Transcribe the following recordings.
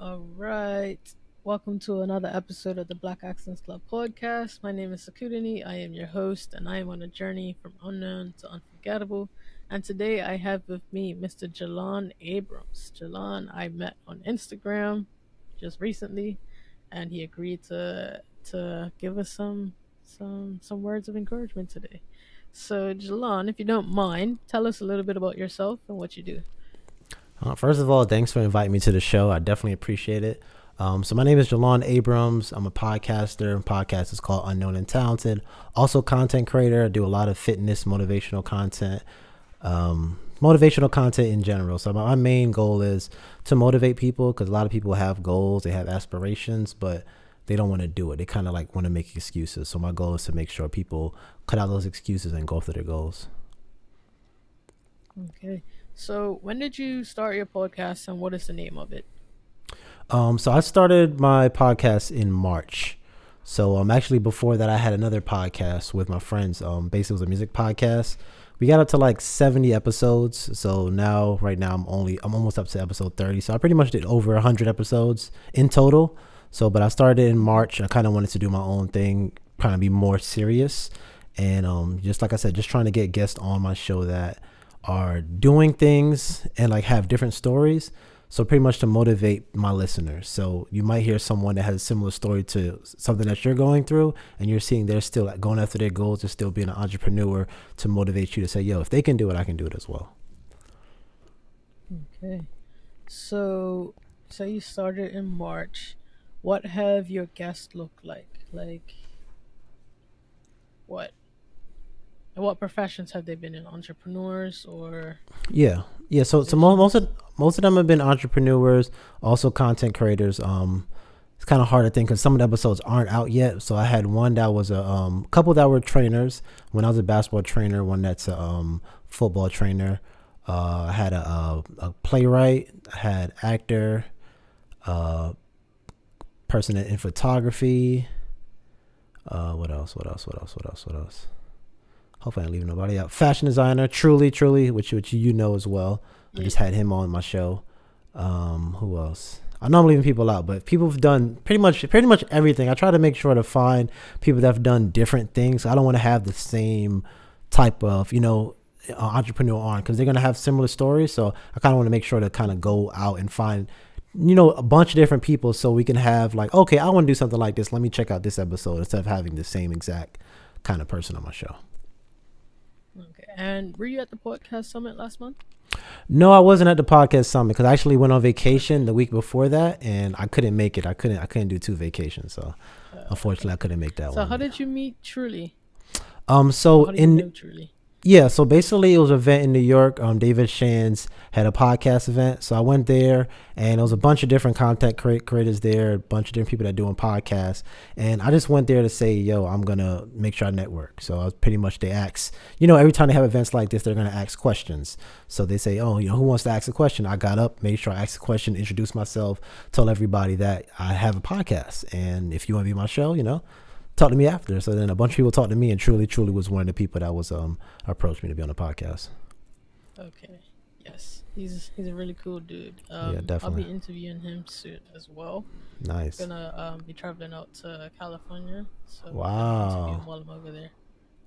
All right. Welcome to another episode of the Black Accents Club podcast. My name is Sakudini. I am your host, and I am on a journey from unknown to unforgettable. And today I have with me Mr. Jelan Abrams. Jelan, I met on Instagram just recently, and he agreed to give us some words of encouragement today. So, Jelan, if you don't mind, tell us a little bit about yourself and what you do. First of all, thanks for inviting me to the show. I definitely appreciate it. So my name is Jelan Abrams. I'm a podcaster. Podcast is called Unknown and Talented. Also content creator. I do a lot of fitness, motivational content in general. So my main goal is to motivate people because a lot of people have goals, they have aspirations, but they don't want to do it. They kind of like want to make excuses. So my goal is to make sure people cut out those excuses and go for their goals. Okay. So, when did you start your podcast and what is the name of it? So I started my podcast in March. So actually before that I had another podcast with my friends. Basically it was a music podcast. We got up to like 70 episodes. So right now I'm almost up to episode 30. So I pretty much did over 100 episodes in total. So but I started in March. I kind of wanted to do my own thing, kind of be more serious. And just like I said, just trying to get guests on my show that are doing things and like have different stories. So pretty much to motivate my listeners. So you might hear someone that has a similar story to something that you're going through, and you're seeing they're still like going after their goals, they're still being an entrepreneur, to motivate you to say, yo, if they can do it, I can do it as well. Okay. So, say you started in March. What have your guests looked like? Like, what? And what professions have they been in? Entrepreneurs or Yeah. Yeah. So musicians? most of them have been entrepreneurs, also content creators. It's kind of hard to think because some of the episodes aren't out yet. So I had one that was a couple that were trainers. When I was a basketball trainer, one that's a football trainer. I had a playwright. I had actor, uh, person in photography. What else? What else? What else? What else? What else? Hopefully I don't leave nobody out. Fashion designer, truly, which you know as well. I Yeah. just had him on my show. Who else? I know I'm leaving people out, but people have done pretty much everything. I try to make sure to find people that have done different things. I don't want to have the same type of entrepreneur on because they're gonna have similar stories. So I kind of want to make sure to kind of go out and find a bunch of different people so we can have like, okay, I want to do something like this. Let me check out this episode instead of having the same exact kind of person on my show. Okay. And were you at the podcast summit last month? No, I wasn't at the podcast summit because I actually went on Okay. vacation the week before that, and I couldn't make it. I couldn't do two vacations, so unfortunately, Okay. I couldn't make that So, how one. did you meet Truly? Or So how do you in know Truly? Yeah, so basically it was an event in New York. David Shands had a podcast event. So I went there and there was a bunch of different content creators there, a bunch of different people that are doing podcasts. And I just went there to say, yo, I'm going to make sure I network. So I was pretty much, they ask, every time they have events like this, they're going to ask questions. So they say, oh, who wants to ask a question? I got up, made sure I asked a question, introduced myself, told everybody that I have a podcast. And if you want to be on my show, talk to me after. So then a bunch of people talked to me, and truly was one of the people that was approached me to be on the podcast. Okay. Yes. He's a really cool dude. Yeah, I'll be definitely. interviewing him soon as well. Nice. Gonna be traveling out to California, so gonna interview him Wow. while I'm over there.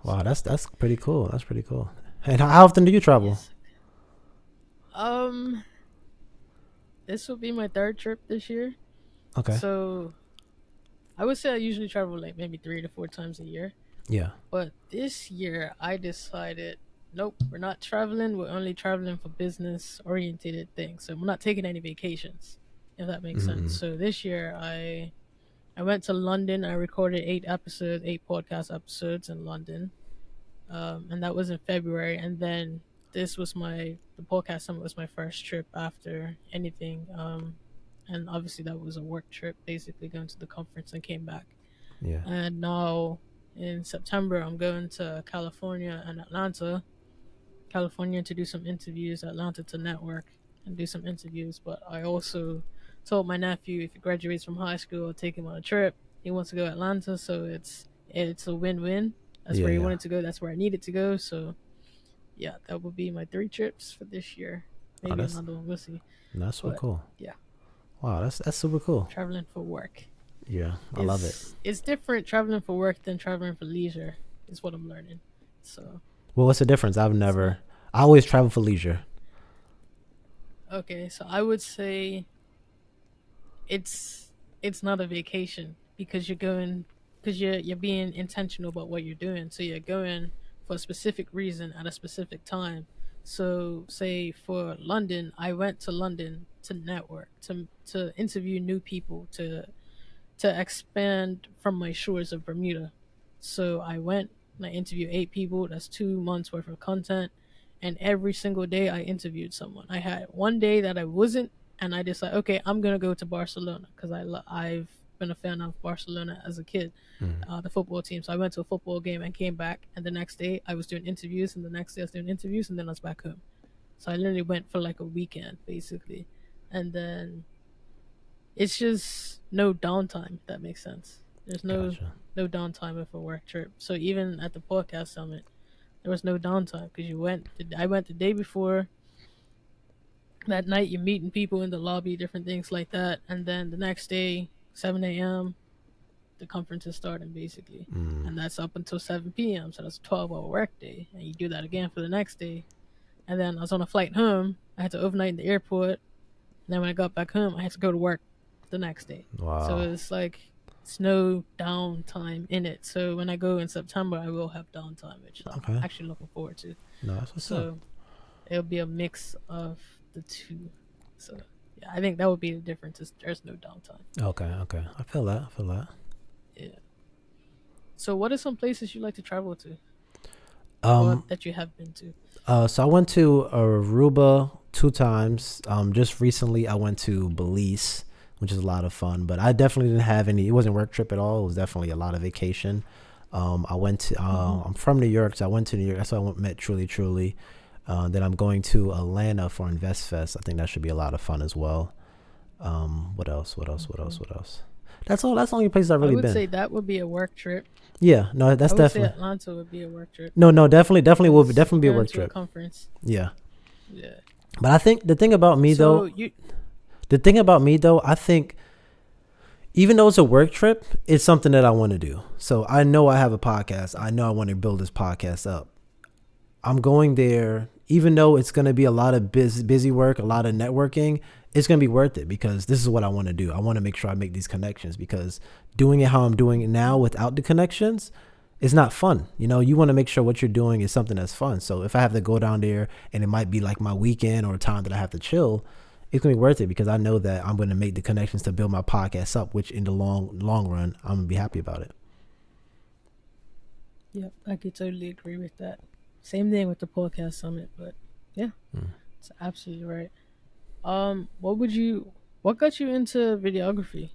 Wow, So that's pretty cool. That's pretty cool. And how often do you travel? yes, um, this will be my third trip this year. Okay. So I would say I usually travel like maybe 3 to 4 times a year, Yeah. but this year I decided, nope, we're not traveling. We're only traveling for business oriented things. So we're not taking any vacations, if that makes sense. Mm-hmm. So this year I went to London. I recorded 8 episodes, 8 podcast episodes in London. And that was in February. And then the podcast summit was my first trip after anything. And obviously that was a work trip, basically going to the conference and came back. Yeah. And now in September, I'm going to California and Atlanta. California to do some interviews, Atlanta to network and do some interviews. But I also told my nephew if he graduates from high school, I'll take him on a trip. He wants to go to Atlanta, so it's a win-win. That's Yeah. where he Yeah. wanted to go. That's where I needed to go. So yeah, that will be my 3 trips for this year. Oh, Maybe another one. We'll see. that's so But cool. yeah, Wow, that's super cool. traveling for work. Yeah, I love it. It's different traveling for work than traveling for leisure, is what I'm learning. So Well, what's the difference? it's not I always travel for leisure. okay. So I would say it's it's not a vacation because you're being intentional about what you're doing. So you're going for a specific reason at a specific time. So say for London, I went to London to network, to interview new people, to expand from my shores of Bermuda. So I went and I interviewed 8 people. That's 2 months worth of content. And every single day I interviewed someone. I had one day that I wasn't, and I decided, okay, I'm gonna go to Barcelona because I've been a fan of Barcelona as a kid, Mm. the football team. So I went to a football game and came back, and the next day I was doing interviews, and the next day I was doing interviews, and then I was back home. So I literally went for like a weekend basically, and then it's just no downtime. If that makes sense. There's Gotcha. no downtime with a work trip. So even at the podcast summit, there was no downtime because you went. I went the day before. That night, you're meeting people in the lobby, different things like that, and then the next day, 7 a.m., the conference is starting basically, Mm. and that's up until 7 p.m. So that's a 12-hour work day, and you do that again for the next day. And then I was on a flight home. I had to overnight in the airport. And then when I got back home, I had to go to work the next day. So Wow. it's like it's no downtime in it. So when I go in September, I will have downtime, which I'm Okay. actually looking forward to. No, that's what's up. So it'll be a mix of the two. So yeah, I think that would be the difference. Is there's no downtime. Okay. Okay. I feel that. I feel that. Yeah. So what are some places you like to travel to, or Um. that you have been to? So I went to Aruba 2 times. Just recently I went to Belize, which is a lot of fun. But I definitely didn't have any. It wasn't work trip at all. It was definitely a lot of vacation. I went to. Mm-hmm. I'm from New York, so I went to New York. That's why met Truly Truly. Then I'm going to Atlanta for Invest Fest. I think that should be a lot of fun as well. What else? What else? What else? Okay. What else? That's all. That's the only places I've I really would been. say that would be a work trip. Yeah. No, that's I would say definitely. Atlanta would be a work trip No, no, definitely will be because definitely you're be a going work to a trip. conference. Yeah. Yeah. But I think the thing about me So though, you I think even though it's a work trip, it's something that I want to do. So I know I have a podcast. I know I want to build this podcast up. I'm going there, even though it's going to be a lot of busy work, a lot of networking, it's going to be worth it because this is what I want to do. I want to make sure I make these connections because doing it how I'm doing it now without the connections is not fun. You know, you want to make sure what you're doing is something that's fun. So if I have to go down there and it might be like my weekend or a time that I have to chill, it's going to be worth it because I know that I'm going to make the connections to build my podcast up, which in the long run, I'm going to be happy about it. Yep, I could totally agree with that. Same thing with the podcast summit, but yeah, Mm. it's absolutely right. What got you into videography?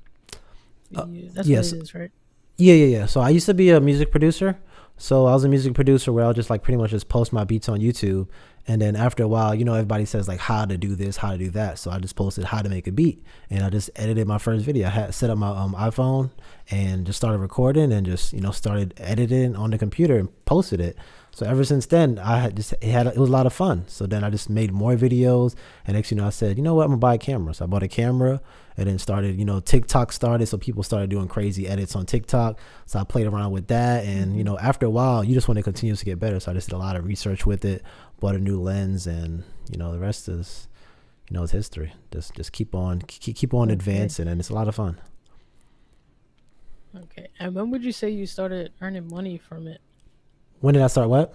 Uh, That's what yes, it is, right? Yeah. So I used to be a music producer. So I was a music producer where I'll just like pretty much just post my beats on YouTube. And then after a while, you know, everybody says like how to do this, how to do that. So I just posted how to make a beat and I just edited my first video. I had set up my iPhone and just started recording and just, you know, started editing on the computer and posted it. So ever since then, I had just it was a lot of fun. So then I just made more videos, and next, you know, I said, you know what, I'm gonna buy a camera. So I bought a camera, and then started, you know, TikTok started, so people started doing crazy edits on TikTok. So I played around with that, and you Mm-hmm. know, after a while, you just want to continue to get better. So I just did a lot of research with it, bought a new lens, and you know, the rest is, you know, it's history. Just keep on Okay. advancing, and it's a lot of fun. Okay. And when would you say you started earning money from it? When did I start? What?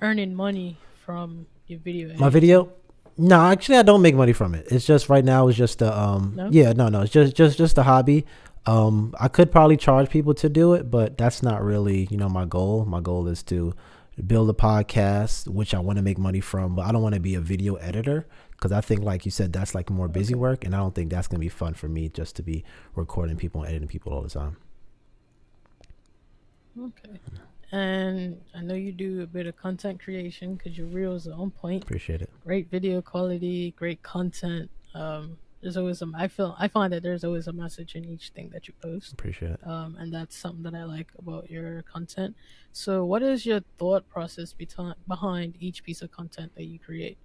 Earning money from your video My editing? video? No, actually, I don't make money from it. It's just right now. It's just a No. yeah, no, it's just a hobby. I could probably charge people to do it, but that's not really, you know, my goal. My goal is to build a podcast, which I want to make money from, but I don't want to be a video editor because I think, like you said, that's like more busy Okay. work, and I don't think that's gonna be fun for me just to be recording people and editing people all the time. Okay. And I know you do a bit of content creation because your reels are on point. Appreciate it. Great video quality, great content. There's always I find that there's always a message in each thing that you post. Appreciate it. And that's something that I like about your content. So, what is your thought process behind each piece of content that you create?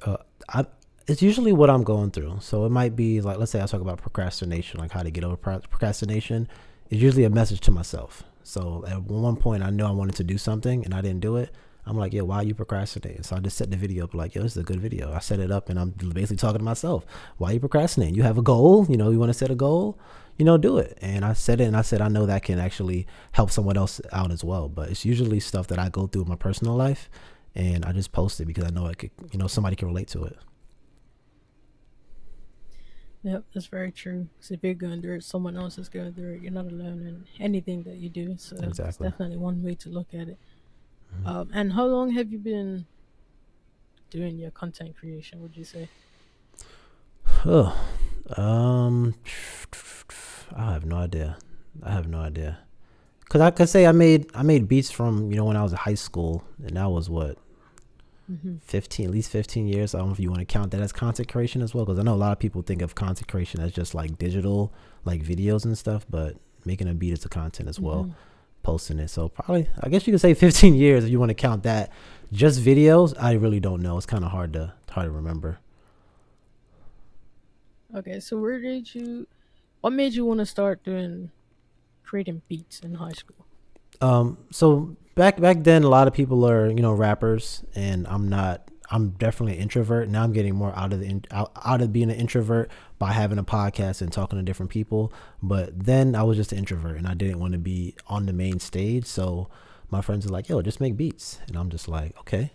Uh, I It's usually what I'm going through. So it might be like, let's say I talk about procrastination, like how to get over procrastination. It's usually a message to myself. So at one point, I know I wanted to do something and I didn't do it. I'm like, yo, why are you procrastinating? So I just set the video up like, yo, this is a good video. I set it up and I'm basically talking to myself. Why are you procrastinating? You have a goal, you want to set a goal, do it. And I said it and I said, I know that can actually help someone else out as well. But it's usually stuff that I go through in my personal life and I just post it because I know it could, somebody can relate to it. Yep, that's very true. Because if you're going through it, someone else is going through it. You're not alone in anything that you do. So it's Exactly. definitely one way to look at it. And how long have you been doing your content creation? Would you say? Oh, um, I have no idea. I have no idea. Cause I could say I made beats from when I was in high school, and that was what Mm-hmm. 15, at least 15 years. I don't know if you want to count that as content creation as well, because I know a lot of people think of content creation as just like digital, like videos and stuff, but making a beat is a content as well, Mm-hmm. posting it. So probably, I guess you could say 15 years if you want to count that. Just videos, I really don't know. It's kind of hard to remember. Okay, so what made you want to start doing creating beats in high school? So back then, a lot of people are rappers, and I'm not. I'm definitely an introvert. Now I'm getting more out of being an introvert by having a podcast and talking to different people. But then I was just an introvert, and I didn't want to be on the main stage. So my friends are like, "Yo, just make beats," and I'm just like, "Okay."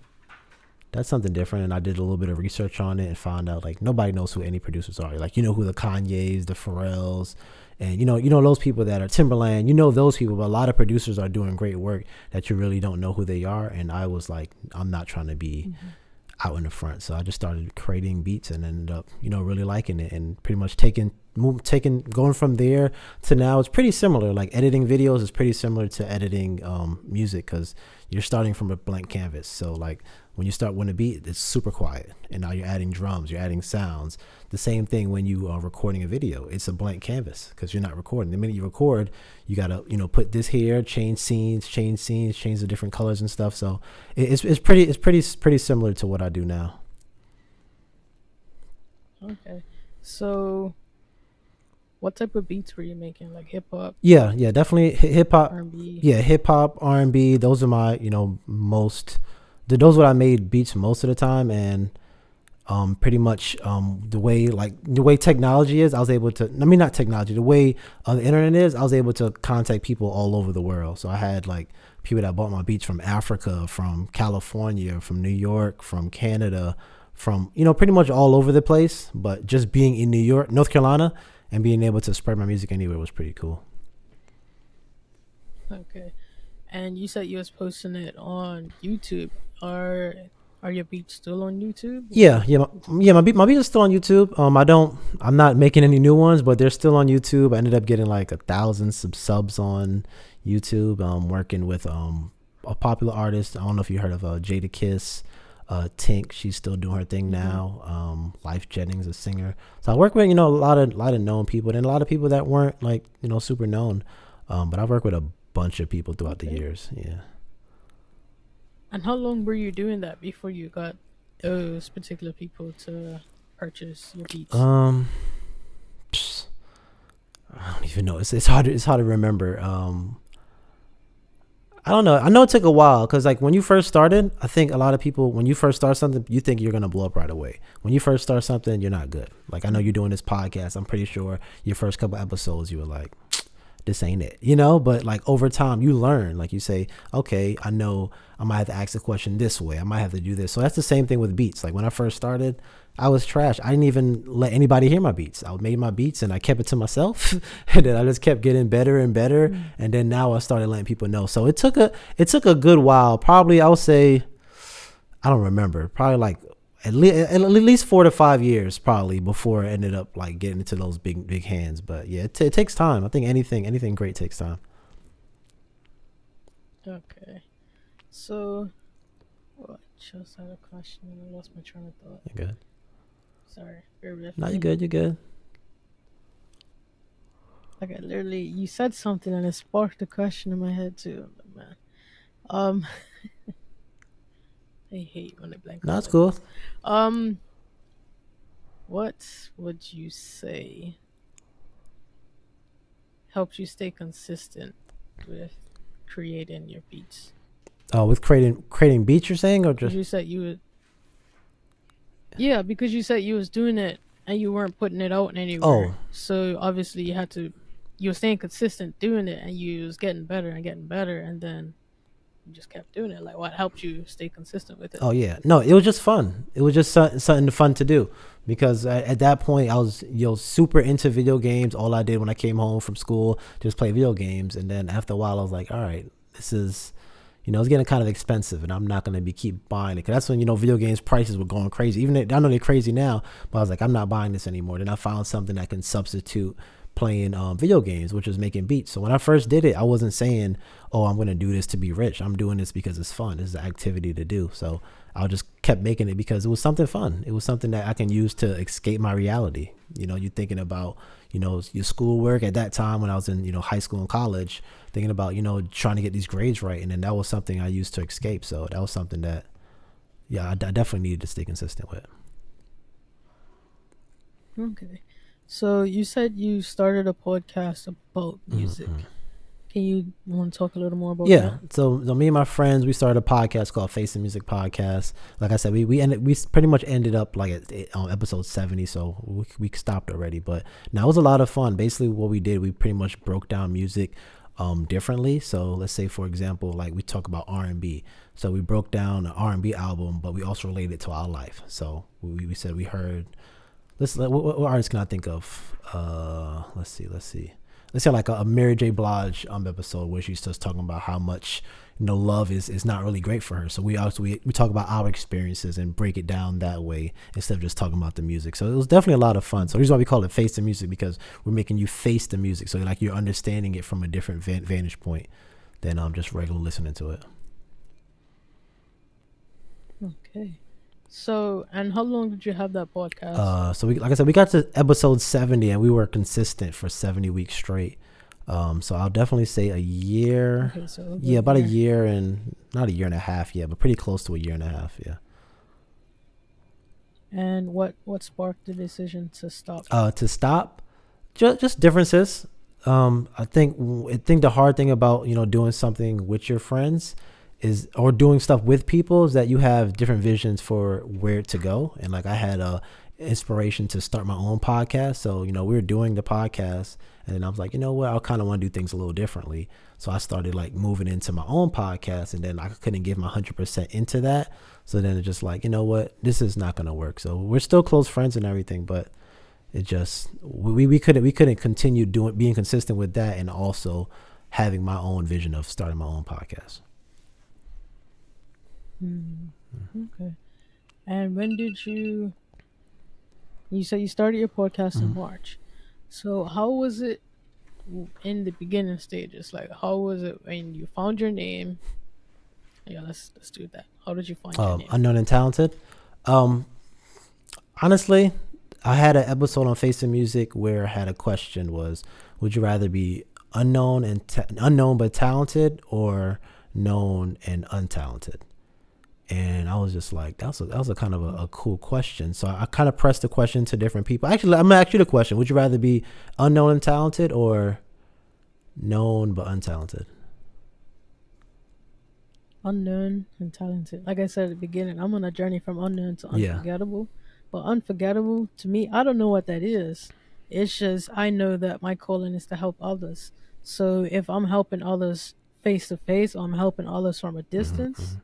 That's something different. And I did a little bit of research on it and found out like nobody knows who any producers are. Like who the Kanyes, the Pharrells, and those people that are Timberland. Those people, but a lot of producers are doing great work that you really don't know who they are. And I was like, I'm not trying to be Mm-hmm. out in the front. So I just started creating beats and ended up, really liking it and pretty much taking going from there to now. It's pretty similar. Like editing videos is pretty similar to editing music because you're starting from a blank canvas. So like when you start with a beat, it's super quiet, and now you're adding drums, you're adding sounds. The same thing when you are recording a video. It's a blank canvas because you're not recording. The minute you record, you gotta put this here, change the different colors and stuff. So it's pretty similar to what I do now. Okay, so what type of beats were you making? Like hip hop, Yeah, definitely hip R hop. and B? Yeah, hip hop, R&B. Those are my most. Those what I made beats most of the time, and pretty much the way technology is, I was able to. I mean, not technology. The way the internet is, I was able to contact people all over the world. So I had like people that bought my beats from Africa, from California, from New York, from Canada, from pretty much all over the place. But just being in New York, North Carolina, and being able to spread my music anywhere was pretty cool. Okay, and you said you was posting it on YouTube. Are are your beats still on YouTube Yeah, or yeah, what's yeah. My beats are still on YouTube. I'm not making any new ones, but they're still on YouTube. I ended up getting like 1,000 subs on YouTube. Working with a popular artist. I don't know if you heard of Jada Kiss, Tink. She's still doing her thing mm-hmm. now. Life Jennings, a singer. So I work with a lot of known people, and a lot of people that weren't like super known. But I've worked with a bunch of people throughout the Okay. years. Yeah. And how long were you doing that before you got those particular people to purchase your beats? Um. I don't even know. It's hard to remember. I don't know. I know it took a while because like when you first started, I think a lot of people when you first start something, you think you're gonna blow up right away. When you first start something, you're not good. Like I know you're doing this podcast. I'm pretty sure your first couple episodes, you were like, this ain't it, but like over time you learn, like you say, okay, I know I might have to ask the question this way, I might have to do this. So that's the same thing with beats. Like when I first started, I was trash. I didn't even let anybody hear my beats. I made my beats and I kept it to myself and then I just kept getting better and better, Mm. and then now I started letting people know. So it took a good while, probably. I would say, I don't remember, probably like at least 4 to 5 years probably before I ended up like getting into those big hands. But yeah, it takes time. I think anything great takes time. Okay. So, oh, I just had a question and I lost my train of thought. You're good. Sorry, bear with No, you're me. good. You're good. Like I literally, you said something and it sparked a question in my head too. I'm like, man, um, I hate when I blank No, out it's like cool. this. Um, what would you say helps you stay consistent with creating your beats? With creating beats, you're saying, or Because just you said you would, yeah, because you said you was doing it and you weren't putting it out oh anywhere. So obviously you had to, you were staying consistent doing it, and you was getting better and getting better, and then you just kept doing it. Like, what helped you stay consistent with it? Oh yeah, no, it was just fun. It was just something fun to do because at that point I was super into video games. All I did when I came home from school just play video games, and then after a while I was like, all right, this is it's getting kind of expensive, and I'm not gonna be keep buying it because that's when video games prices were going crazy. Even I know they're crazy now, but I was like, I'm not buying this anymore. Then I found something that can substitute playing video games, which was making beats. So when I first did it, I wasn't saying, oh, I'm going to do this to be rich. I'm doing this because it's fun. It's an activity to do. So I just kept making it because it was something fun. It was something that I can use to escape my reality. You're thinking about, your schoolwork at that time when I was in, high school and college, thinking about, trying to get these grades right. And then that was something I used to escape. So that was something that, yeah, I definitely needed to stay consistent with. Okay. So you said you started a podcast about Mm-hmm. music. Can you want to talk a little more about Yeah, that? so me and my friends, we started a podcast called Face the Music Podcast. Like I said, we pretty much ended up like at episode 70, so we stopped already. But now it was a lot of fun. Basically, what we did, we pretty much broke down music differently. So let's say, for example, like we talk about R&B. So we broke down an R&B album, but we also related it to our life. So we said we heard. What artists can I think of? Let's see. Let's say like a Mary J. Blige episode where she's just talking about how much love is not really great for her. So we talk about our experiences and break it down that way instead of just talking about the music. So it was definitely a lot of fun. So the reason why we call it Face the Music, because we're making you face the music. So like you're understanding it from a different vantage point than just regular listening to it. Okay. So, and how long did you have that podcast? So like I said, we got to episode 70 and we were consistent for 70 weeks straight. So I'll definitely say a year. Okay, so Yeah, about a year, and not a year and a half, yeah, but pretty close to a year and a half, yeah. And what sparked the decision to stop? To stop, just differences. I think the hard thing about doing something with your friends is, or doing stuff with people, is that you have different visions for where to go. And like I had a inspiration to start my own podcast, so we were doing the podcast, and then I was like, what, I kind of want to do things a little differently. So I started like moving into my own podcast, and then I couldn't give my 100% into that. So then it's just like, what, this is not gonna work. So we're still close friends and everything, but it just we couldn't continue being consistent with that, and also having my own vision of starting my own podcast. Okay. And when did you said you started your podcast in March. So how was it in the beginning stages? Like, how was it when you found your name? Yeah, let's do that. How did you find your name? Unknown and talented. Um, Honestly, I had an episode on Face the Music where I had a question was, would you rather be unknown but talented, or known and untalented? And I was just like, that was a kind of a cool question. So I kind of pressed the question to different people. Actually, I'm gonna ask you the question: would you rather be unknown and talented, or known but untalented? Unknown and talented. Like I said at the beginning, I'm on a journey from unknown to Yeah. unforgettable. But unforgettable to me, I don't know what that is. It's just I know that my calling is to help others. So if I'm helping others face to face, or I'm helping others from a distance,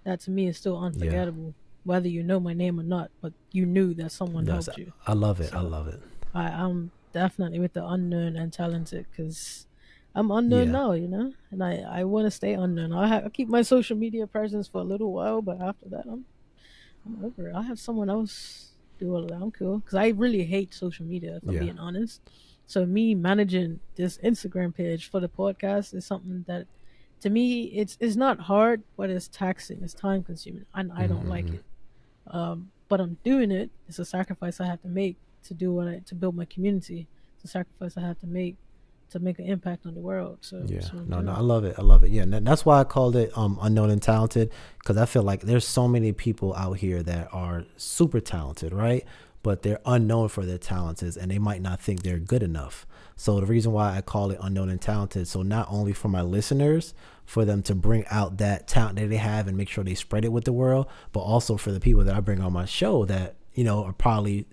that to me is still Yeah. unforgettable. Whether you know my name or not, but you knew that someone Yes, helped you. I love it. I So love it. I'm definitely with the unknown and talented, because I'm unknown Yeah. now, and I want to stay unknown. I keep my social media presence for a little while, but after that, I'm over it. I have someone else do all of that. I'm cool, because I really hate social media, if I'm Yeah. being honest. So me managing this Instagram page for the podcast is something that, to me, it's not hard, but it's taxing. It's time consuming, and I don't like it. But I'm doing it. It's a sacrifice I have to make to build my community. It's a sacrifice I have to make an impact on the world. So Yeah, that's what I'm no, I doing. love it. I love it. Yeah, and that's why I called it unknown and talented, because I feel like there's so many people out here that are super talented, right? but they're unknown for their talents is, and they might not think they're good enough. So the reason why I call it unknown and talented, so not only for my listeners, for them to bring out that talent that they have and make sure they spread it with the world, but also for the people that I bring on my show that, are probably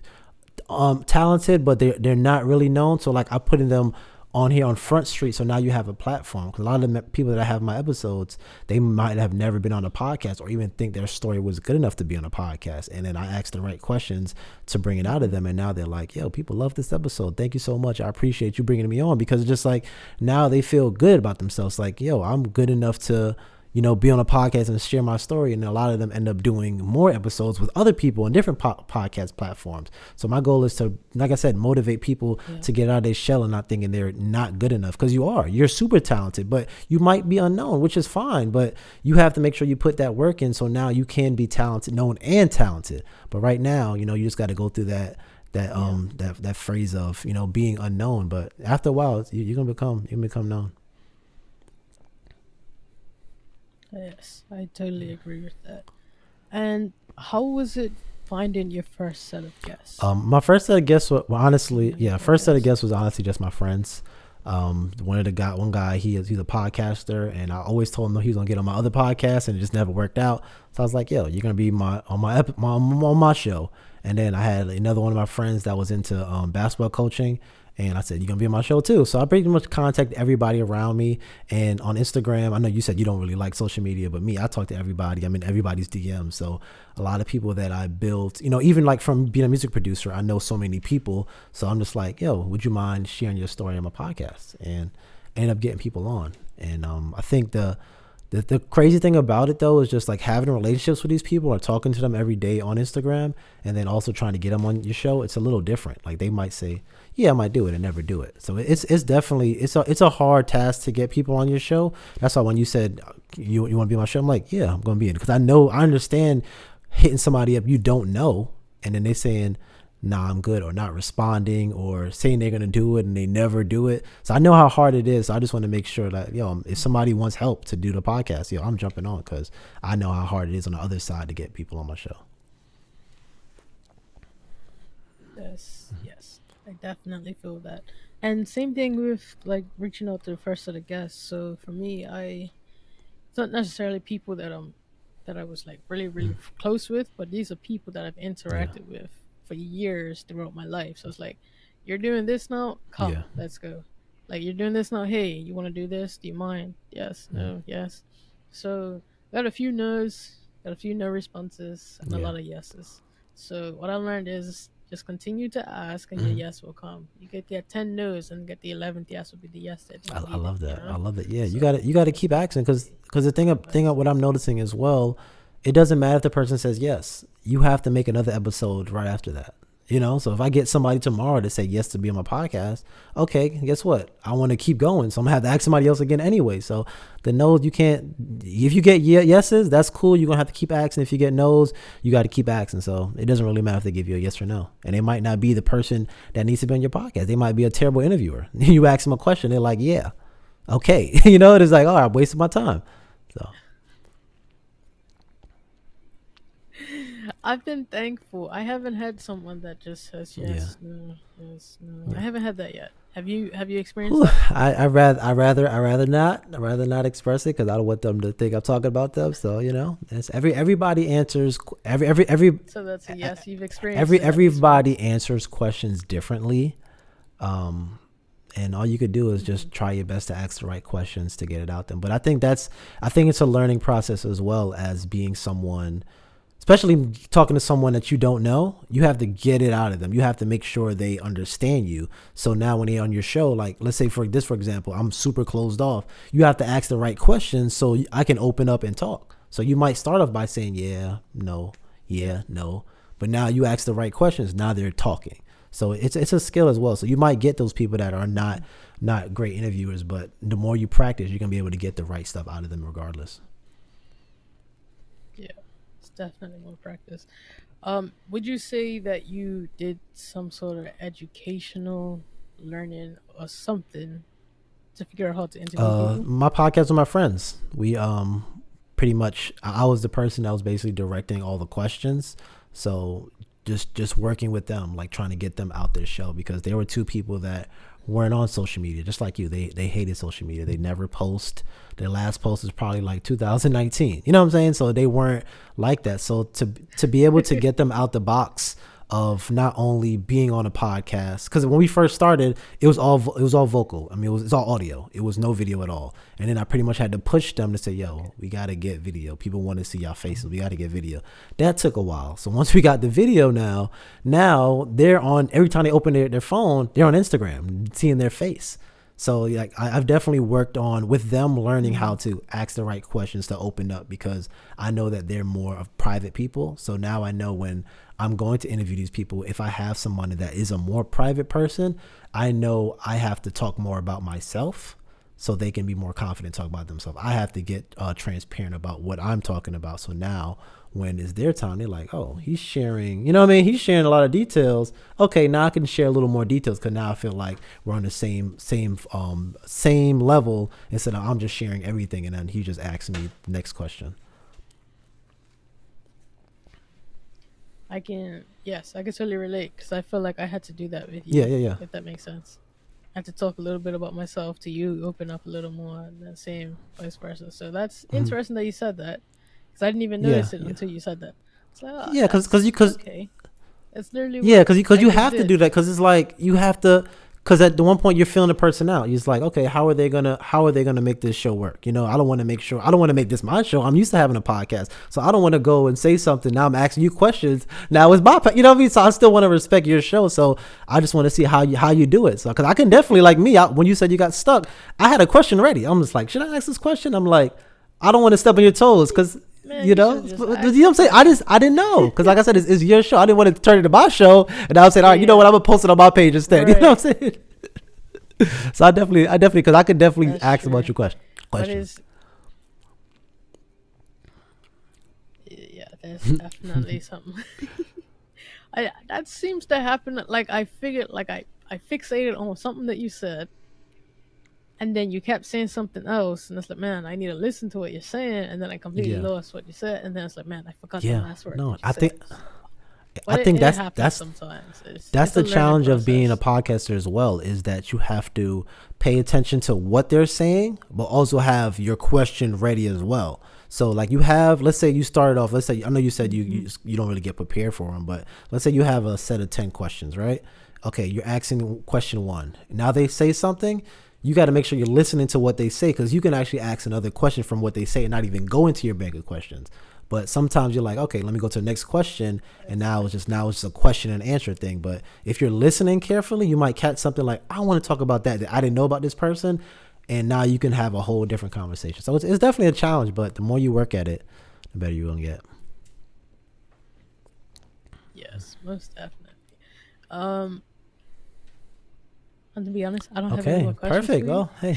talented, but they're not really known. So like I putting them on here on Front Street, so now you have a platform. Because a lot of the people that I have in my episodes, they might have never been on a podcast or even think their story was good enough to be on a podcast. And then I asked the right questions to bring it out of them, and now they're like, "Yo, people love this episode. Thank you so much. I appreciate you bringing me on." Because it's just like now they feel good about themselves. Like, "Yo, I'm good enough to." Be on a podcast and share my story. And a lot of them end up doing more episodes with other people on different podcast platforms. So my goal is to, like I said, motivate people to get out of their shell and not thinking they're not good enough. Because you're super talented, but you might be unknown, which is fine. But you have to make sure you put that work in. So now you can be talented, known and talented. But right now, you just got to go through that phrase of, being unknown. But after a while, you're going to become known. Yes, I totally agree with that. And how was it finding your first set of guests? My first set of guests were honestly, first set of Podcast. guests was honestly just my friends. One guy, he's a podcaster, and I always told him he was gonna get on my other podcast, and it just never worked out. So I was like, "Yo, you're gonna be on my show." And then I had another one of my friends that was into basketball coaching, and I said, "You're gonna be on my show too." So I pretty much contact everybody around me. And on Instagram, I know you said you don't really like social media, but me, I talk to everybody. I'm in everybody's DMs. So a lot of people that I built, even like from being a music producer, I know so many people. So I'm just like, "Yo, would you mind sharing your story on my podcast?" And I end up getting people on. And I think the crazy thing about it though is just like having relationships with these people or talking to them every day on Instagram, and then also trying to get them on your show. It's a little different. Like they might say, "Yeah, I might do it," and never do it. So it's definitely it's a hard task to get people on your show. That's why when you said you want to be on my show, I'm like, "Yeah, I'm going to be in," because I understand hitting somebody up you don't know, and then they saying, "Nah, I'm good," or not responding, or saying they're gonna do it and they never do it. So I know how hard it is. So I just want to make sure that if somebody wants help to do the podcast, I'm jumping on, because I know how hard it is on the other side to get people on my show. Yes, yes, I definitely feel that. And same thing with like reaching out to the first set of guests. So for me, it's not necessarily people that I was like really really close with, but these are people that I've Yeah, interacted with for years throughout my life. So it's like, you're doing this now, yeah, come, let's go. Like, you're doing this now, hey, you want to do this? Do you mind? Yes, mm, no, yes. So got a few no's, got a few no responses, and a yeah. lot of yeses. So what I learned is just continue to ask, and your Mhm. yes will come. You get 10 no's, and get the 11th yes will be the yes that you I needed. love You that. I know. love that. Yeah, So you got to so keep asking, because the thing yes, of what I'm noticing as well, it doesn't matter if the person says yes. You have to make another episode right after that. So if I get somebody tomorrow to say yes to be on my podcast, okay, guess what? I want to keep going, so I'm gonna have to ask somebody else again anyway. So the no's, you can't. If you get yeses, that's cool. You're gonna have to keep asking. If you get no's, you got to keep asking. So it doesn't really matter if they give you a yes or no, and they might not be the person that needs to be on your podcast. They might be a terrible interviewer. You ask them a question, they're like, "Yeah, okay," it's like, "Oh, I wasted my time." So I've been thankful. I haven't had someone that just says yeah, yes, no, yes, no. I yeah. haven't had that yet. Have you? Have you experienced Whew. that? I rather not express it, because I don't want them to think I'm talking about them. So it's everybody answers So that's a yes. You've experienced it at least once. everybody answers questions differently. Um, and all you could do is Hmm. just try your best to ask the right questions to get it out there. But I think it's a learning process as well as being someone, especially talking to someone that you don't know. You have to get it out of them. You have to make sure they understand you. So now when they're on your show, like let's say for example, I'm super closed off. You have to ask the right questions so I can open up and talk. So you might start off by saying Yeah. yeah, no, but now you ask the right questions. Now they're talking. So it's a skill as well. So you might get those people that are not great interviewers, but the more you practice, you're gonna be able to get the right stuff out of them regardless. Yeah. It's definitely more practice. Would you say that you did some sort of educational learning or something to figure out how to interview people? My podcast with my friends. We pretty much I was the person that was basically directing all the questions. So just working with them, like trying to get them out their shell, because there were two people that weren't on social media, just like you. They hated social media. They never post. Their last post is probably like 2019. You know what I'm saying? So they weren't like that. So to be able to get them out the box of not only being on a podcast, because when we first started, it was all vocal. I mean, it's all audio. It was no video at all. And then I pretty much had to push them to say, "Yo, we got to get video. People want to see y'all faces. We got to get video." That took a while. So once we got the video, now they're on, every time they open their phone, they're on Instagram, seeing their face. So like I've definitely worked on with them learning how to ask the right questions to open up, because I know that they're more of private people. So now I know when I'm going to interview these people, if I have someone that is a more private person, I know I have to talk more about myself so they can be more confident talk about themselves. I have to get transparent about what I'm talking about. So now when it's their time, they're like, oh, he's sharing, you know what I mean? He's sharing a lot of details. Okay, now I can share a little more details, because now I feel like we're on the same level, instead of I'm just sharing everything and then he just asks me the next question. Yes, I can totally relate because I feel like I had to do that with Yeah, you, yeah, yeah. if that makes sense. I had to talk a little bit about myself to you, open up a little more, and then same vice versa. So that's Hmm. interesting that you said that because I didn't even Yeah, notice it yeah. until you said that. It's like, oh, Yeah, that's because okay. That's literally Yeah, what because I you just have to did. do that, because it's like you have to, because at the one point you're feeling the person out. You're just like, okay, how are they gonna make this show work? I don't want to make sure, I don't want to make this my show. I'm used to having a podcast, so I don't want to go and say something. Now I'm asking you questions. Now it's my, you know what I mean. So I still want to respect your show. So I just want to see how you do it. So because I can definitely, like me, when you said you got stuck, I had a question ready. I'm just like, should I ask this question? I'm like, I don't want to step on your toes, because Man, you should have just you know what asked the I'm saying? question. I didn't know, because like I said, it's your show. I didn't want to turn it to my show, and I was saying, all right, you know Yeah, what? I'm gonna post it on my page instead. You know right. what I'm saying? So I definitely, because I could definitely That's ask about true. your But questions. it's yeah, there's definitely something. I that seems to happen. Like I figured, like I fixated on something that you said, and then you kept saying something else, and it's like, man, I need to listen to what you're saying, and then I completely Yeah, lost what you said, and then it's like, man, I forgot the yeah. last word No, that you I said. think So, I but think it that's happens that's sometimes. It's that's it's a the learning challenge of being a process. podcaster as well, is that you have to pay attention to what they're saying, but also have your question ready as well. So like you have, let's say you started off, let's say, I know you said you, Hmm. you don't really get prepared for them, but let's say you have a set of 10 questions, right? Okay, you're asking question one. Now they say something, you got to make sure you're listening to what they say, because you can actually ask another question from what they say and not even go into your bank of questions. But sometimes you're like, okay, let me go to the next question, and now it's just a question and answer thing. But if you're listening carefully, you might catch something like, I want to talk about that I didn't know about this person, and now you can have a whole different conversation. So it's definitely a challenge, but the more you work at it, the better you're gonna get. Yes, most definitely. Um, and to be honest, I don't have any more Okay, questions for perfect. you. Well, hey,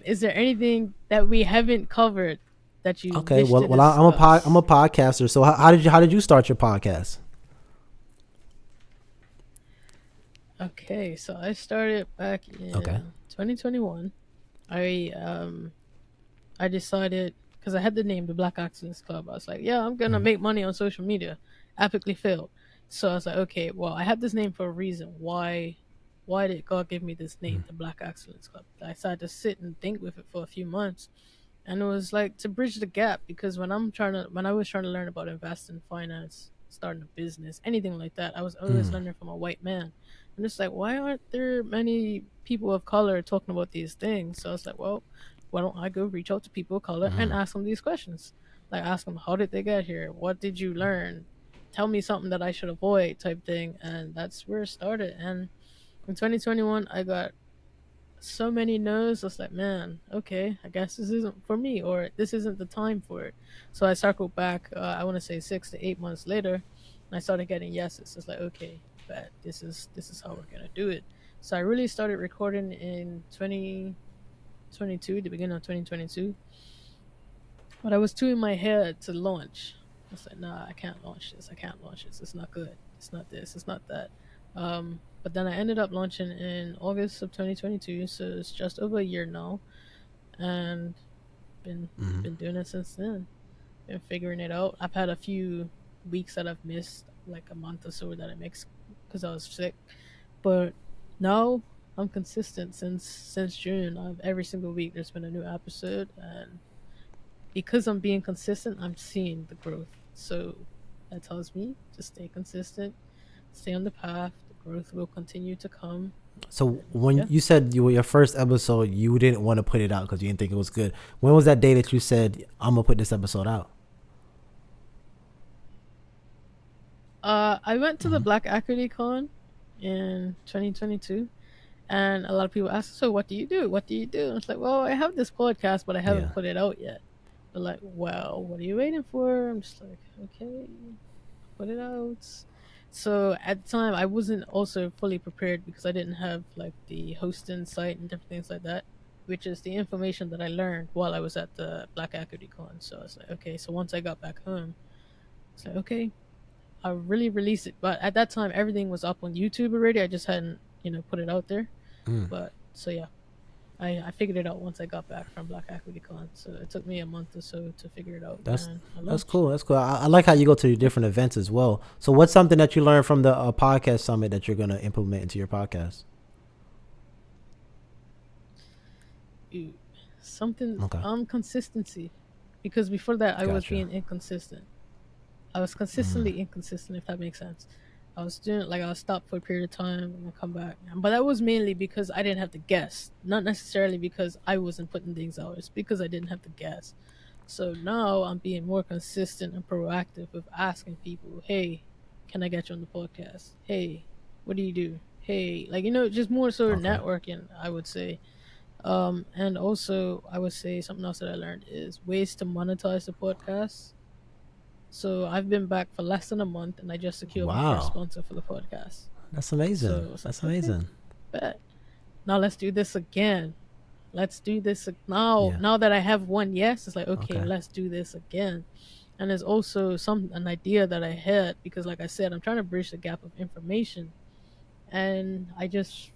Is there anything that we haven't covered that you okay. wish to I'm a discuss? podcaster. So how did you start your podcast? Okay, so I started back Okay. in 2021. I I decided because I had the name the Black Accidents Club. I was like, yeah, I'm gonna Mm-hmm. make money on social media. Epically failed. So I was like, okay, well, I had this name for a reason. Why did God give me this name, the Black Excellence Club? I decided to sit and think with it for a few months, and it was like to bridge the gap because when I was trying to learn about investing, finance, starting a business, anything like that, I was always Mm-hmm. learning from a white man. I'm just like, why aren't there many people of color talking about these things? So I was like, well, why don't I go reach out to people of color and Mm-hmm. ask them these questions? Like ask them, how did they get here? What did you learn? Tell me something that I should avoid, type thing. And that's where it started. And in 2021, I got so many no's. I was like, man, okay, I guess this isn't for me, or this isn't the time for it. So I circled back. I want to say 6 to 8 months later, and I started getting yeses. It's like, okay, bet this is how we're gonna do it. So I really started recording in 2022, the beginning of 2022. But I was too in my head to launch. I was like, nah, I can't launch this. I can't launch this. It's not good. It's not this. It's not that. But then I ended up launching in August of 2022, so it's just over a year now, and been Mm-hmm. been doing it since then. Been figuring it out. I've had a few weeks that I've missed. like a month or so that I mixed because I was sick. But now I'm consistent since June. Every single week there's been a new episode, and because I'm being consistent, I'm seeing the growth. So that tells me to stay consistent, stay on the path. The growth will continue to come, So and when yeah. you said you were your first episode, you didn't want to put it out because you didn't think it was good. When was that day that you said I'm gonna put this episode out? I went to the Mm-hmm. Black Equity Con in 2022, and a lot of people ask, "So what do you do? What do you do?" And it's like, "Well, I have this podcast, but I Yeah. haven't put it out yet." They're like, "Well, what are you waiting for?" I'm just like, "Okay, put it out." So at the time, I wasn't also fully prepared because I didn't have like the hosting site and different things like that, which is the information that I learned while I was at the Black Equity Con. So I was like, okay, so once I got back home, it's like, okay, I really released it. But at that time, everything was up on YouTube already. I just hadn't, put it out there. Mm. But so yeah, I figured it out once I got back from Black Equity Con. So it took me a month or so to figure it out, That's and I that's launched. cool. That's cool. I like how you go to Yep. different events as well. So what's something that you learned from the podcast summit that you're gonna implement into your podcast? Ooh, something Okay. consistency, because before that I was Gotcha. being inconsistent. I was Mm. consistently inconsistent, if that makes sense. I was doing like I was stopped for a period of time and then come back, but that was mainly because I didn't have to guess, not necessarily because I wasn't putting things out. It's because I didn't have to guess. So now I'm being more consistent and proactive with asking people, "Hey, can I get you on the podcast? Hey, what do you do? Hey," like just more sort of Okay. networking, I would say. And also I would say something else that I learned is ways to monetize the podcast. So I've been back for less than a month and I just secured my first Wow. sponsor for the podcast. That's amazing. So it's like, That's okay, amazing. bet. Now let's do this again. Let's do this now. Yeah. Now that I have one yes, it's like, okay, Okay. let's do this again. And there's also an idea that I had because like I said, I'm trying to bridge the gap of information. And I just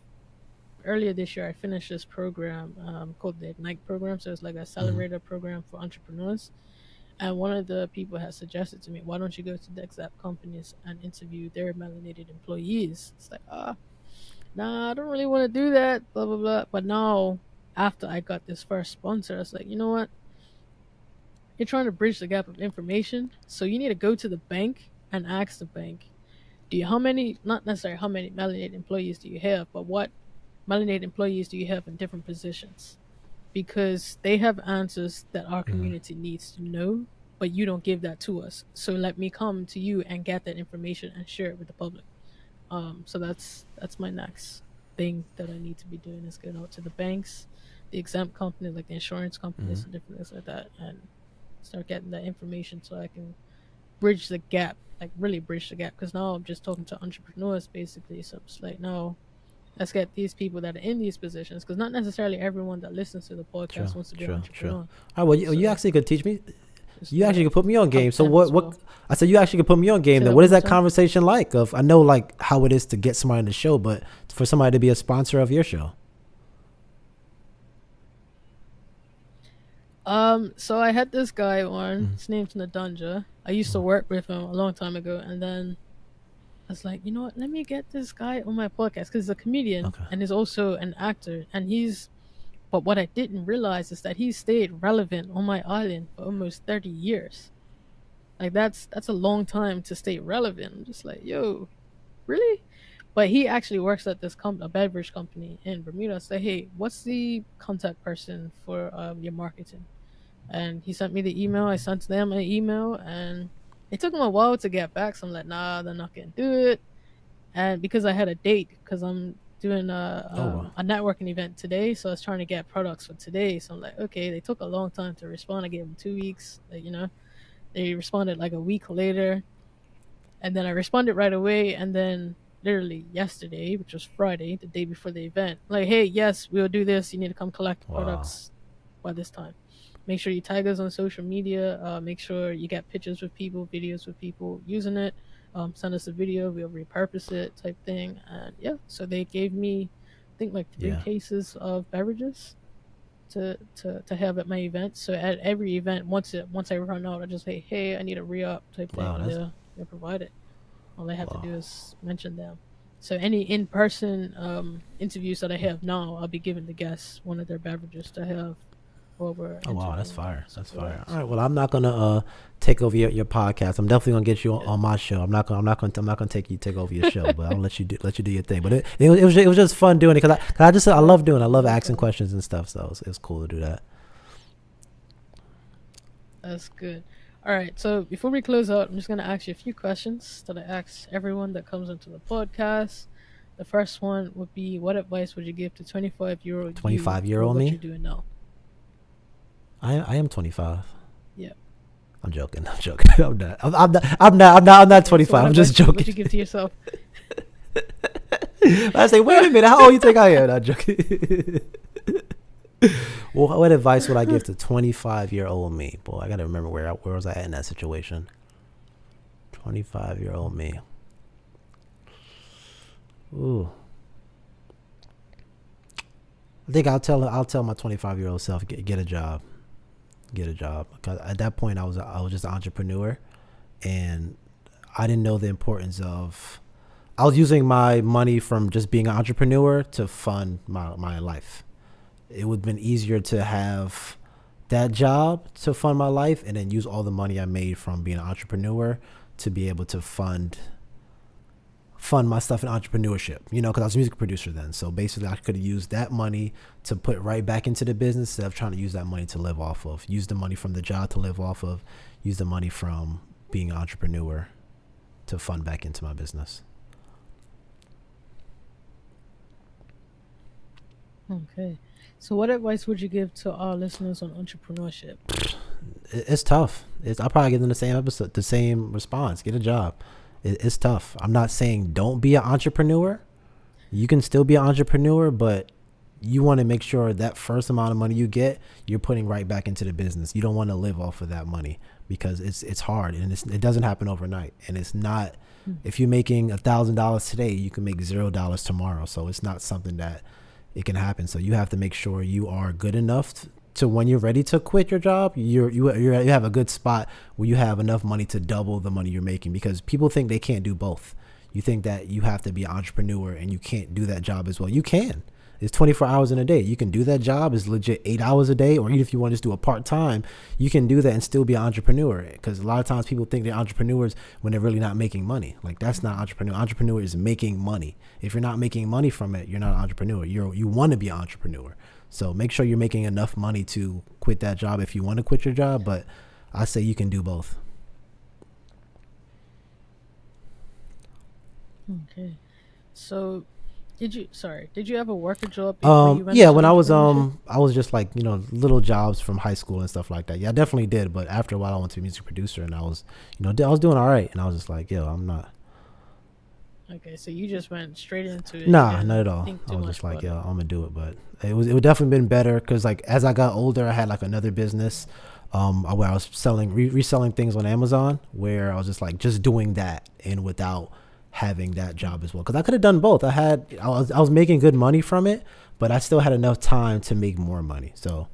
earlier this year I finished this program called the Ignite program. So it's like a Mm-hmm. accelerator program for entrepreneurs. And one of the people has suggested to me, why don't you go to the exact companies and interview their melanated employees? It's like, nah, I don't really want to do that, blah, blah, blah. But now, after I got this first sponsor, I was like, you know what? You're trying to bridge the gap of information. So you need to go to the bank and ask the bank, how many, not necessarily how many melanated employees do you have, but what melanated employees do you have in different positions? Because they have answers that our Mm-hmm. community needs to know, but you don't give that to us. So let me come to you and get that information and share it with the public. So that's my next thing that I need to be doing is going out to the banks, the exempt companies like the insurance Mm-hmm. companies and different things like that, and start getting that information so I can bridge the gap, like really bridge the gap. Because now I'm just talking to entrepreneurs basically. So it's like, no, let's get these people that are in these positions because not necessarily everyone that listens to the True. podcast wants to be an True. True. entrepreneur. All right. Well, you So actually could teach me. just You do actually that. could put me on game. Help So them what? as What? well. I said you actually could put me on game. Say Then that what one is more that time. conversation like? Of I know like how it is to get somebody on the show, but for somebody to be a sponsor of your show. So I had this guy on. Mm. His name's Nadanja. I used to work with him a long time ago, and then I was like, you know what? Let me get this guy on my podcast because he's a comedian Okay. and he's also an actor. And he's, but what I didn't realize is that he stayed relevant on my island for almost 30 years. Like that's a long time to stay relevant. I'm just like, yo, really? But he actually works at this a beverage company in Bermuda. I say, hey, what's the contact person for your marketing? And he sent me the email. I sent them an email, and it took them a while to get back. So I'm like, nah, they're not gonna do it. And because I had a date, because I'm doing Oh well. a networking event today, so I was trying to get products for today. So I'm like, okay, they took a long time to respond. I gave them 2 weeks. They responded like a week later, and then I responded right away. And then literally yesterday, which was Friday, the day before the event, like, hey, yes, we'll do this. You need to come collect the Wow. products by this time. Make sure you tag us on social media. Make sure you get pictures with people, videos with people using it. Send us a video, we'll repurpose it, type thing. And yeah, so they gave me, I think, like three Yeah. cases of beverages to have at my event. So at every event, once I run out, I just say, hey, I need a re up type thing, Wow. and That's they'll provide it. All I have to Wow. do is mention them. So any in-person interviews that I have now, I'll be giving the guests one of their beverages to have while we're Oh wow, that's interviewing them. fire. So That's yeah, fire. All so right. Well, I'm not gonna take over your podcast. I'm definitely gonna get you yeah, on my show. I'm not gonna take over your show, but I'll let you do your thing. But it was just fun doing it because I yeah, love doing. I love no asking problem. questions and stuff. So it was cool to do that. That's good. All right, so before we close out, I'm just gonna ask you a few questions that I ask everyone that comes into the podcast. The first one would be, what advice would you give to 25-year-old you 25-year about old what me. you're doing now? I am 25. Yeah. I'm joking. I'm joking. I'm not Okay. So 25. what I'm just advice would joking. you give to yourself? I say, wait a minute. How old you think I am? Not joking. Well, what advice would I give to 25-year-old me? Boy, I gotta remember where was I at in that situation. 25-year-old me. Ooh, I think I'll tell my 25-year-old self get a job, get a job. Because at that point I was just an entrepreneur, and I didn't know the importance of. I was using my money from just being an entrepreneur to fund my life. It would have been easier to have that job to fund my life and then use all the money I made from being an entrepreneur to be able to fund my stuff in entrepreneurship, you know, because I was a music producer then. So basically, I could have used that money to put right back into the business instead of trying to use that money to live off of. Use the money from the job to live off of. Use the money from being an entrepreneur to fund back into my business. Okay. So what advice would you give to our listeners on entrepreneurship? It's tough. I'll probably give them the same episode, the same response. Get a job. It's tough. I'm not saying don't be an entrepreneur. You can still be an entrepreneur, but you want to make sure that first amount of money you get, you're putting right back into the business. You don't want to live off of that money because it's hard and it doesn't happen overnight. And it's not, Hmm. if you're making $1,000 today, you can make $0 tomorrow. So it's not something that it can happen. So you have to make sure you are good enough to when you're ready to quit your job, you have a good spot where you have enough money to double the money you're making, because people think they can't do both. You think that you have to be an entrepreneur and you can't do that job as well. You can. It's 24 hours in a day. You can do that job. It's legit 8 hours a day, or even if you want to just do a part time, you can do that and still be an entrepreneur. Because a lot of times people think they're entrepreneurs when they're really not making money. Like, that's not entrepreneur. Entrepreneur is making money. If you're not making money from it, you're not an entrepreneur. You want to be an entrepreneur. So make sure you're making enough money to quit that job if you want to quit your job. But I say you can do both. Okay. So did you ever work a job before you went Yeah, into when entrepreneurship? I was just like, you know, little jobs from high school and stuff like that. Yeah, I definitely did. But after a while, I went to a music producer, and I was, you know, I was doing all right, and I was just like, yo, I'm not. Okay, so you just went straight into it. You Nah, not didn't at all. think I too was much just like, about it. yo, I'm gonna do it. But it would definitely been better because like as I got older, I had like another business, where I was selling reselling things on Amazon, where I was just like just doing that and without having that Mm. job as well, because I could have done both. I was making good money from it, but I still had enough time to make more money. So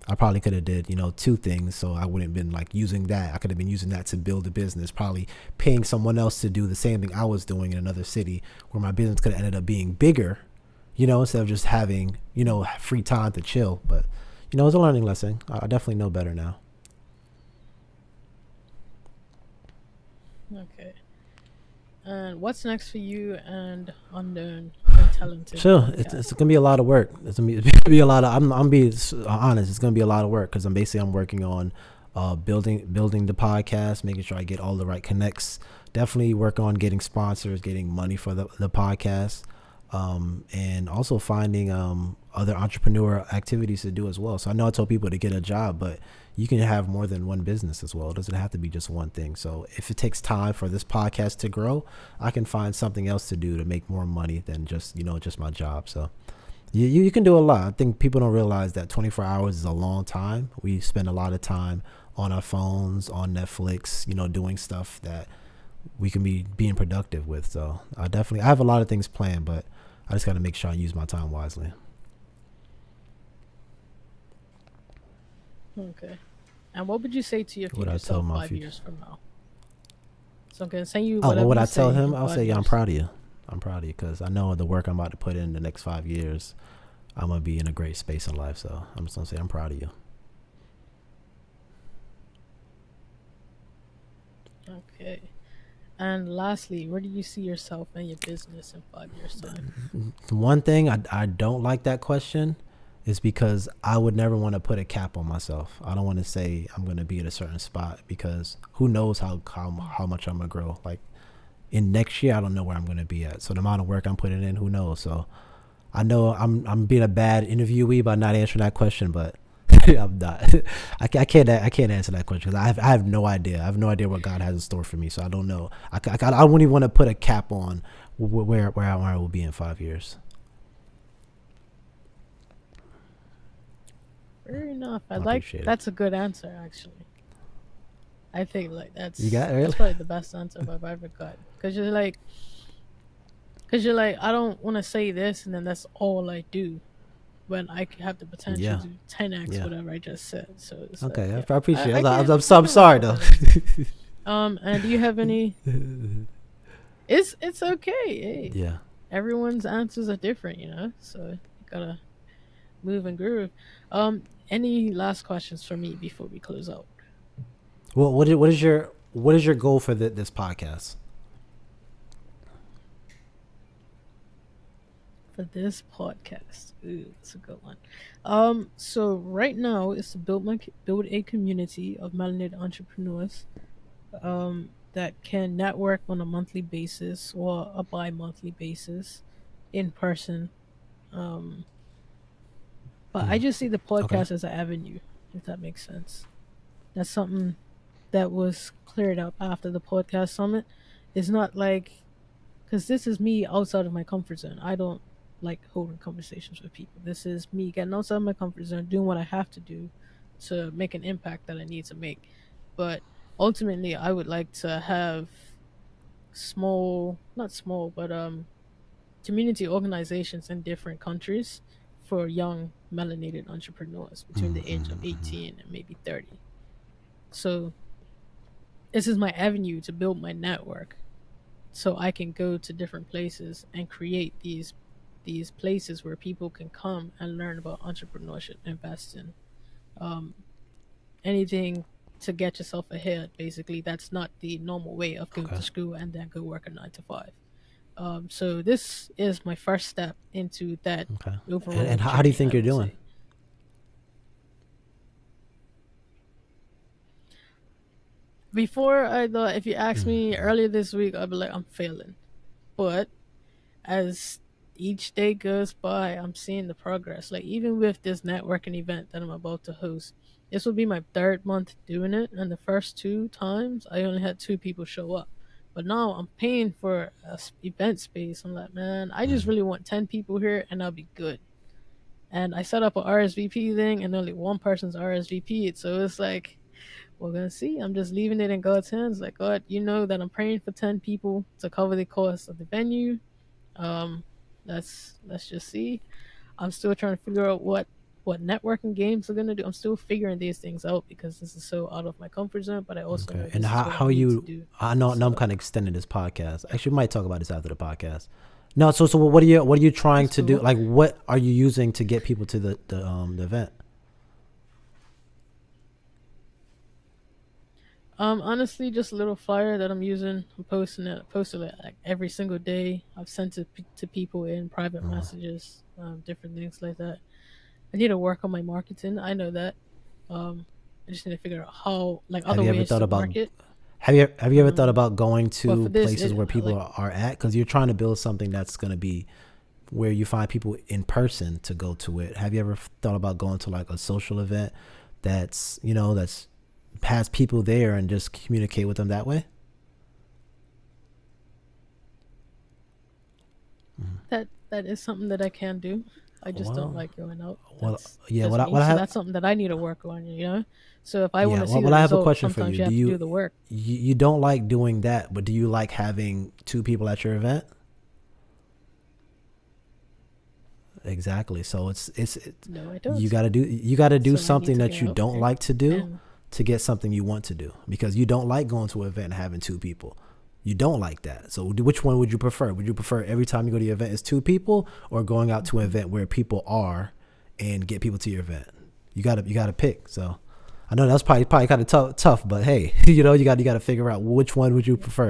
I probably could have did, you know, two things. So I wouldn't have been like using that. I could have been using that to build a business, probably paying someone else to do the same thing I was doing in another city, where my business could have ended up being bigger, you know, instead of just having, you know, free time to chill. But, you know, it's a learning lesson. I definitely know better now. Okay. And what's next for you and Unknown Untalented Sure, it's podcast? gonna be a lot of work. It's gonna be a lot of. I'm being honest. It's gonna be a lot of work because I'm working on building the podcast, making sure I get all the right connects. Definitely work on getting sponsors, getting money for the podcast, and also finding other entrepreneurial activities to do as well. So I know I told people to get a job, but you can have more than one business as well. It doesn't have to be just one thing. So if it takes time for this podcast to grow, I can find something else to do to make more money than just, you know, just my job. So you can do a lot. I think people don't realize that 24 hours is a long time. We spend a lot of time on our phones, on Netflix, you know, doing stuff that we can be being productive with. So I have a lot of things planned, but I just got to make sure I use my time wisely. Okay. And what would you say to your What I future tell self my five future. years from now? So I'm gonna send you Oh, what whatever would you I tell say him? in I'll five say, yeah, I'm years. proud of you. I'm proud of you because I know the work I'm about to put in the next 5 years. I'm gonna be in a great space in life. So I'm just gonna say I'm proud of you. Okay. And lastly, where do you see yourself and your business in 5 years' time? The one thing I don't like that question is because I would never want to put a cap on myself. I don't want to say I'm gonna be at a certain spot because who knows how much I'm gonna grow. Like in next year, I don't know where I'm gonna be at. So the amount of work I'm putting in, who knows? So I know I'm being a bad interviewee by not answering that question, but I'm not. I can't answer that question because I have no idea. I have no idea what God has in store for me, so I don't know. I wouldn't even want to put a cap on where I will be in 5 years. Fair enough. I I like appreciate it. that's a good answer actually. I think like You got it, that's really? probably the best answer I've ever got. Cause you're like I don't want to say this and then that's all I do when I have the potential Yeah, to 10x yeah. whatever I just said. So it's like Okay, yeah, I appreciate it. I can I'm rock sorry with though. that answer. And do you have any? It's okay. Hey, Yeah. everyone's answers are different, So you gotta move and groove. Any last questions for me before we close out? Well, what is your goal for this podcast? For this podcast. Ooh, that's a good one. So right now is to build a community of melanated entrepreneurs that can network on a monthly basis or a bi-monthly basis in person. Um, but I just see the Okay. podcast as an avenue, if that makes sense. That's something that was cleared up after the podcast summit. It's not like because this is me outside of my comfort zone. I don't like holding conversations with people. This is me getting outside of my comfort zone, doing what I have to do to make an impact that I need to make. But ultimately, I would like to have small, not small, but community organizations in different countries for young melanated entrepreneurs between the age of 18 and maybe 30. So this is my avenue to build my network so I can go to different places and create these places where people can come and learn about entrepreneurship, investing, um, anything to get yourself ahead. Basically, that's not the normal way of going Okay. to school and then go work a 9 to 5. So this is my first step into that Okay. And overall how do you journey, think I you're would doing? say. Before I thought, if you asked me earlier this week, I'd be like, I'm failing. But as each day goes by, I'm seeing the progress. Like even with this networking event that I'm about to host, this will be my third month doing it, and the first two times I only had two people show up. But now I'm paying for a event space. I'm like, man, I just really want 10 people here, and I'll be good. And I set up a RSVP thing, and only one person's RSVP'd. So it's like, we're gonna see. I'm just leaving it in God's hands. Like God, you know that I'm praying for 10 people to cover the cost of the venue. um, let's just see. I'm still trying to figure out what networking games are gonna do. I'm still figuring these things out because this is so out of my comfort zone. But I also Okay. know And this is what I how are need to you? do. I know I'm So kind of extending this podcast. Actually, we might talk about this after the podcast. No. So what are you trying that's to do? cool. Like, what are you using to get people to the event? Honestly, just a little flyer that I'm using. I'm posting it. I posted it like every single day. I've sent it to people in private messages, different things like that. I need to work on my marketing. I know that. Um, I just need to figure out how, like, Have other you ever ways thought to about market. have you ever thought Um, about going but for to this, places where people like, are at? Because you're trying to build something that's going to be where you find people in person to go to it. Have you ever thought about going to like a social event that's has people there and just communicate with them that way? that is something that I can do. I just don't Well, like going out. well, That's yeah. just What I, me. what I So have, that's something that I need to work on. So if I want yeah. to see the Well, I have a result, question for sometimes you. you Do have to you do the work. you don't like doing that, but do you like having two people at your event? Exactly. So No, I you don't. got to do So I need something to that get you out don't there like to do and to get something you want to do because you don't like going to an event and having two people. you don't like that. So which one would you prefer? Would you prefer every time you go to your event is two people, or going out to an Mhm. event where people are and get people to your event? You gotta pick. So I know that's probably kind of tough, but hey, you gotta figure out which one would you Yeah. prefer.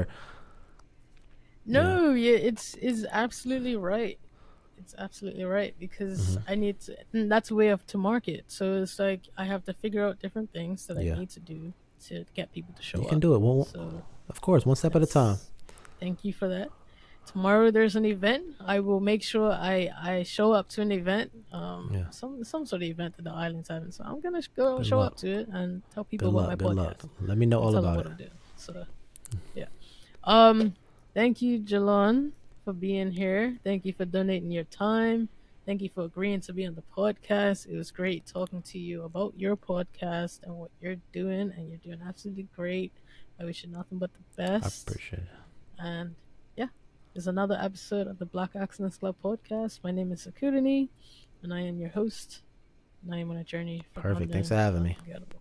Yeah. No, yeah, it's absolutely right. It's absolutely right because Hmm. I need to, and that's a way of to market. So it's like I have to figure out different things that I Yeah. need to do to get people to You show can up. do it. Well, So of course, one step at a time. that's thank you for that. Tomorrow there's an event. I will make sure I show up to an event, Yeah. some sort of event that the island's having. So I'm gonna go Good show up luck. to it and tell people Good about my luck. Good luck. podcast Let me know and all tell them about what it. I'm doing. So yeah. Um, thank you, Jelan, for being here. Thank you for donating your time. Thank you for agreeing to be on the podcast. It was great talking to you about your podcast and what you're doing, and you're doing absolutely great. I wish you nothing but the I best. appreciate it. And yeah, there's another episode of the Black Accents Club podcast. My name is Sakudini, and I am your host. And I am on a journey from Perfect. Thanks unknown for to having me. unforgettable.